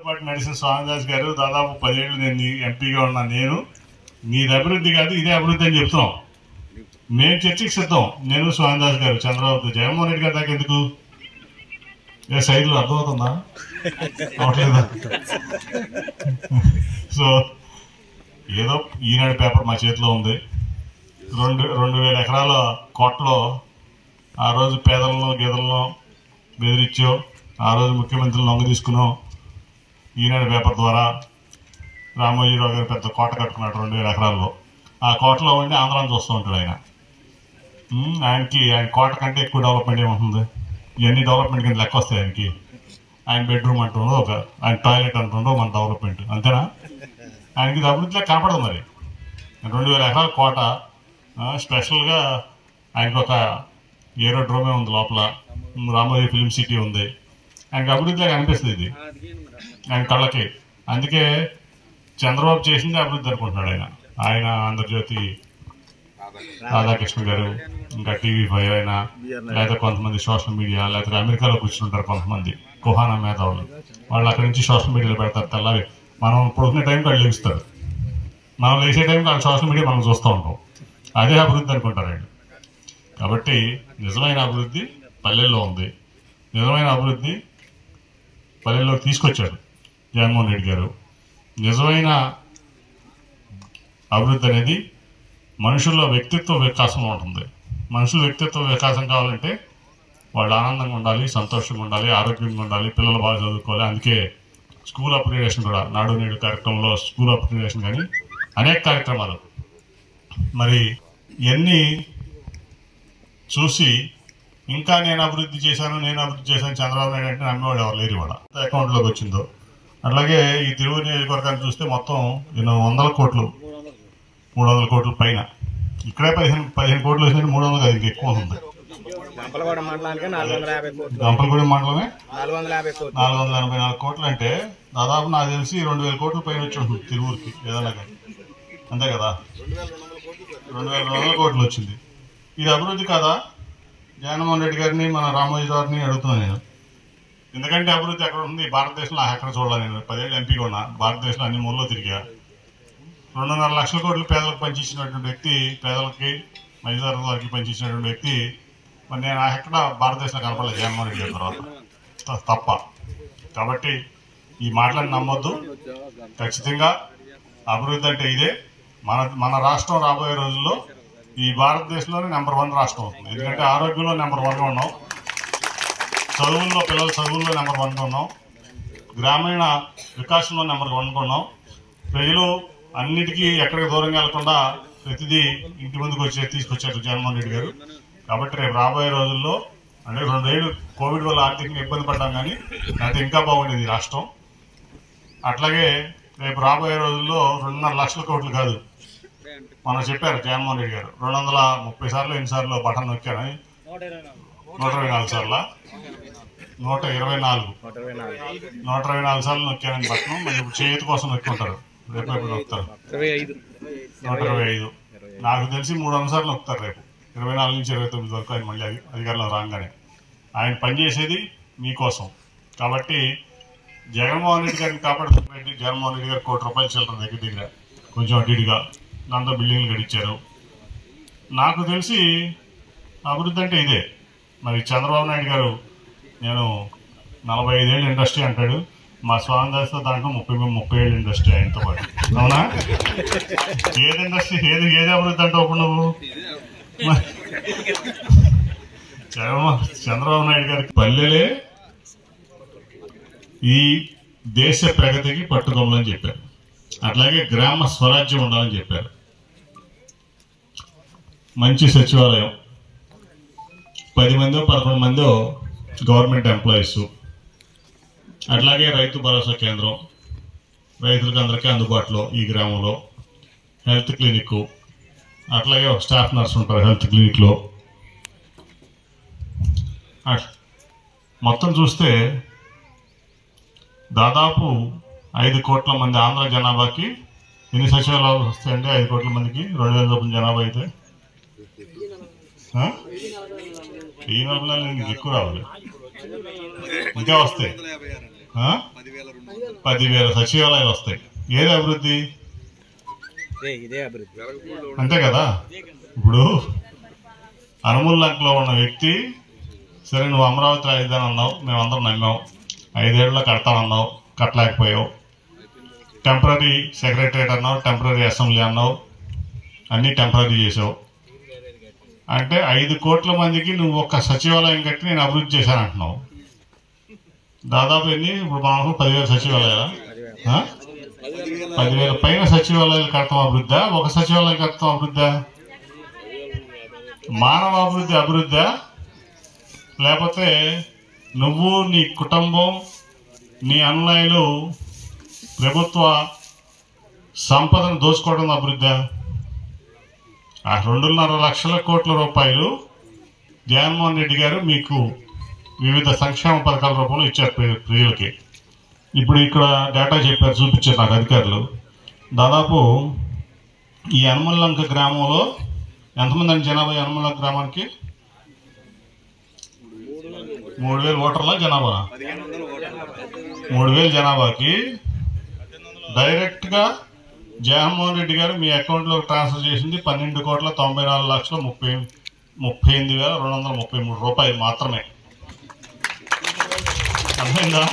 పాటు నడిచిన స్వామిదాస్ గారు దాదాపు 10 ఏళ్ళు నేను ఎంపీగా ఉన్నాను. నేను మీది అభివృద్ధి కాదు ఇదే అభివృద్ధి అని చెప్తున్నాం. మేము చర్చకి సిద్ధం. నేను స్వామిదాస్ గారు, చంద్రబాబు, జగన్మోహన్ రెడ్డి గారి దాకా ఎందుకు? ఏ సైడ్లో అర్థమవుతుందా? అవట్లేదా? సో ఏదో ఈనాడు పేపర్ మా చేతిలో ఉంది. 2,000 ఎకరాల కోటలో ఆ రోజు పేదలను గీదలను బెదిరించో, ఆ రోజు ముఖ్యమంత్రులు లొంగ తీసుకున్నాం. ఈనాడు పేపర్ ద్వారా రామోజీరావు గారు పెద్ద కోట కట్టుకున్నాడు 2,000 ఎకరాల్లో. ఆ కోటలో ఉండి ఆంధ్రాన్ని చూస్తూ ఉంటాడు ఆయన. ఆయన కోట కంటే ఎక్కువ డెవలప్మెంట్ ఏముంటుంది? ఇవన్నీ డెవలప్మెంట్ కింద లెక్క వస్తాయి ఆయనకి. ఆయన బెడ్రూమ్ అంటుండో, ఆయన టాయిలెట్ అంటుండో మన డెవలప్మెంట్ అంతేనా? ఆయనకి ఇది అభివృద్ధిలో కనపడదు. మరి 2,000 ఎకరాల కోట, స్పెషల్గా ఆయనకు ఒక ఏరోడ్రోమే ఉంది లోపల, రామోజీ ఫిల్మ్ సిటీ ఉంది. ఆయనకు అభివృద్ధిలో కనిపిస్తుంది ఇది ఆయన కళ్ళకి. అందుకే చంద్రబాబు చేసిందే అభివృద్ధి అనుకుంటున్నాడు ఆయన ఆంధ్రజ్యోతి రాధాకృష్ణ గారు, ఇంకా TV5 అయినా, లేదా కొంతమంది సోషల్ మీడియా, లేకపోతే అమెరికాలో కూర్చుంటారు కొంతమంది కుహానా మేధావులు. వాళ్ళు అక్కడి నుంచి సోషల్ మీడియాలో పెడతారు. తెల్లారి మనం పడుకునే టైంకి వాళ్ళు లేస్తారు, మనం లేచే టైంకి వాళ్ళు సోషల్ మీడియా మనం చూస్తూ ఉంటాం. అదే అభివృద్ధి అనుకుంటారు ఆయన. కాబట్టి నిజమైన అభివృద్ధి పల్లెల్లో ఉంది. నిజమైన అభివృద్ధి పల్లెల్లోకి తీసుకొచ్చాడు జగన్మోహన్ రెడ్డి గారు. నిజమైన అభివృద్ధి అనేది మనుషుల్లో వ్యక్తిత్వ వికాసంలో ఉంటుంది. మనుషుల వ్యక్తిత్వ వికాసం కావాలంటే వాళ్ళు ఆనందంగా ఉండాలి, సంతోషంగా ఉండాలి, ఆరోగ్యంగా ఉండాలి, పిల్లలు బాగా చదువుకోవాలి. అందుకే స్కూల్ అప్గ్రేడేషన్ కూడా, నాడు నేడు కార్యక్రమంలో స్కూల్ అప్గ్రేడేషన్ కానీ అనేక కార్యక్రమాలు. మరి ఇవన్నీ చూసి ఇంకా నేను అభివృద్ధి చేశాను చంద్రబాబు నాయుడు అంటే నమ్మేవాడు ఎవరు లేరు. ఇవాళ అకౌంట్లోకి వచ్చిందో. అట్లాగే ఈ తిరువురు నియోజకవర్గాన్ని చూస్తే మొత్తం 100 కోట్లు, 300 కోట్ల పైన. ఇక్కడే 15 కోట్లు వచ్చినట్టు 300 కాదు, ఇంకా ఎక్కువ ఉంది. గంపలగూడెం మండలమే 484 కోట్లు అంటే దాదాపు నాకు తెలిసి 2,000 కోట్ల పైన వచ్చి ఉంటుంది తిరువురికి ఏదన్నా కానీ. అంతే కదా, 2,200 కోట్లు వచ్చింది. ఇది అభివృద్ధి కాదా? జగన్మోహన్ రెడ్డి గారిని, మన రామోజీరావుని అడుగుతున్నాను నేను. ఎందుకంటే అభివృద్ధి ఎక్కడ ఉంది? భారతదేశంలో ఎక్కడ చూడాలి? నేను 10 ఏళ్ళు ఎంపీగా ఉన్నా, భారతదేశంలో అన్ని మూలలో తిరిగా. 2.5 లక్షల కోట్లు పేదలకు పంచిచ్చినటువంటి వ్యక్తి, పేదలకి మధ్యతరగతి వారికి పంచిచ్చినటువంటి వ్యక్తి, మరి నేను ఎక్కడ భారతదేశంలో కనపడలేదు జగన్మోహన్ రెడ్డి గారి తర్వాత తప్ప. కాబట్టి ఈ మాటలను నమ్మొద్దు. ఖచ్చితంగా అభివృద్ధి అంటే ఇదే. మన రాష్ట్రం రాబోయే రోజుల్లో ఈ భారతదేశంలోనే నెంబర్ 1 రాష్ట్రం అవుతుంది. ఎందుకంటే ఆరోగ్యంలో నెంబర్ 1గా ఉన్నాం, చదువుల్లో పిల్లల చదువుల్లో నెంబర్ 1గా ఉన్నాం, గ్రామీణ వికాసంలో నెంబర్ 1గా ఉన్నాం. ప్రజలు అన్నిటికీ ఎక్కడికి దూరంగా వెళ్లకుండా ప్రతిదీ ఇంటి ముందుకు తీసుకొచ్చారు జగన్మోహన్ రెడ్డి గారు. కాబట్టి రేపు రాబోయే రోజుల్లో, అంటే 2 ఏళ్ళు కోవిడ్ వల్ల ఆర్థికంగా ఇబ్బంది పడ్డాం, కానీ అయితే ఇంకా బాగుండేది రాష్ట్రం. అట్లాగే రేపు రాబోయే రోజుల్లో 2.5 లక్షల కోట్లు కాదు, మనం చెప్పారు జగన్మోహన్ రెడ్డి గారు 230 సార్లు ఎన్నిసార్లు బటన్ నొక్కారని, 124 సార్లు 124 సార్లు నొక్కారని బటన్. మరి ఇప్పుడు చేతి కోసం నొక్కుంటారు, రేపు నొక్కుతారు 125. నాకు తెలిసి 300 సార్లు నొక్కుతారు రేపు, 24 నుంచి 29 వరకు ఆయన మళ్ళీ అధికారంలో రాగానే. ఆయన పనిచేసేది మీకోసం. కాబట్టి జగన్మోహన్ రెడ్డి గారిని కాపాడుతున్నట్టు జగన్మోహన్ రెడ్డి గారు 1 కోటి రూపాయలు చిల్లర దగ్గర కొంచెం అడ్డిగా దాంతో బిల్డింగ్లు గడిచారు. నాకు తెలిసి అభివృద్ధి అంటే ఇదే. మరి చంద్రబాబు నాయుడు గారు నేను 45 ఏళ్ళు ఇండస్ట్రీ అంటాడు, మా స్వామిదాస్తో దాంట్లో 30 ఏళ్ళు ఇండస్ట్రీ ఆయనతో పాటు. అవునా? ఏది ఇండస్ట్రీ, ఏది అభివృద్ధి అంటావు ఇప్పుడు నువ్వు? చంద్రబాబు నాయుడు గారికి పల్లెలే ఈ దేశ ప్రగతికి పట్టుకోమని చెప్పారు. అట్లాగే గ్రామ స్వరాజ్యం ఉండాలని చెప్పారు. మంచి సచివాలయం, 10 మందో 11 మందో గవర్నమెంట్ ఎంప్లాయీస్, అట్లాగే రైతు భరోసా కేంద్రం, రైతులకు అందరికీ అందుబాటులో ఈ గ్రామంలో, హెల్త్ క్లినిక్, అట్లాగే ఒక స్టాఫ్ నర్స్ ఉంటారు హెల్త్ క్లినిక్లో. మొత్తం చూస్తే దాదాపు 5 కోట్ల మంది ఆంధ్ర జనాభాకి ఎన్ని సచివాలయాలు వస్తాయండి? 5 కోట్ల మందికి 2,000 చొప్పున జనాభా అయితే 10,000 ఎక్కువ రావాలి, ఇంకా వస్తాయి. 10,000 సచివాలయాలు వస్తాయి. ఏది అభివృద్ధి? అంతే కదా. ఇప్పుడు అనుమూలంకలో ఉన్న వ్యక్తి, సరే నువ్వు అమరావతి రాజధాని అన్నావు, మేమందరం నమ్మావు, 5 ఏళ్ళలో కడతానన్నావు, కట్టలేకపోయావు. టెంపరీ సెక్రటరియట్ అన్నావు, టెంపరీ అసెంబ్లీ అన్నావు, అన్నీ టెంపరీ చేసావు. అంటే 5 కోట్ల మందికి నువ్వు ఒక్క సచివాలయం కట్టి నేను అభివృద్ధి చేశాను అంటున్నావు. దాదాపు ఎన్ని? ఇప్పుడు మనకు 10,000 సచివాలయాలు, 10,000 పైన సచివాలయాలు కడతాం అభివృద్ధా? ఒక సచివాలయం కడతాం అభివృద్ధా? మానవ అభివృద్ధా? లేకపోతే నువ్వు, నీ కుటుంబం, నీ అనుయాయులు ప్రభుత్వ సంపదను దోచుకోవడం అభివృద్ధా? ఆ 2.5 లక్షల కోట్ల రూపాయలు జగన్మోహన్ రెడ్డి గారు మీకు వివిధ సంక్షేమ పథకాల రూపంలో ఇచ్చారు ప్రజలకి. ఇప్పుడు ఇక్కడ డేటా చెప్పారు, చూపించారు నాకు అధికారులు. దాదాపు ఈ యనమలలంక గ్రామంలో ఎంతమంది అండి జనాభా? యనమలలంక గ్రామానికి 3,000 ఓటర్ల జనాభా. 3,000 జనాభాకి డైరెక్ట్గా జగన్మోహన్ రెడ్డి గారు మీ అకౌంట్లో ట్రాన్స్ఫర్ చేసింది 12,94,38,233 రూపాయలు మాత్రమే. అర్థమైందా?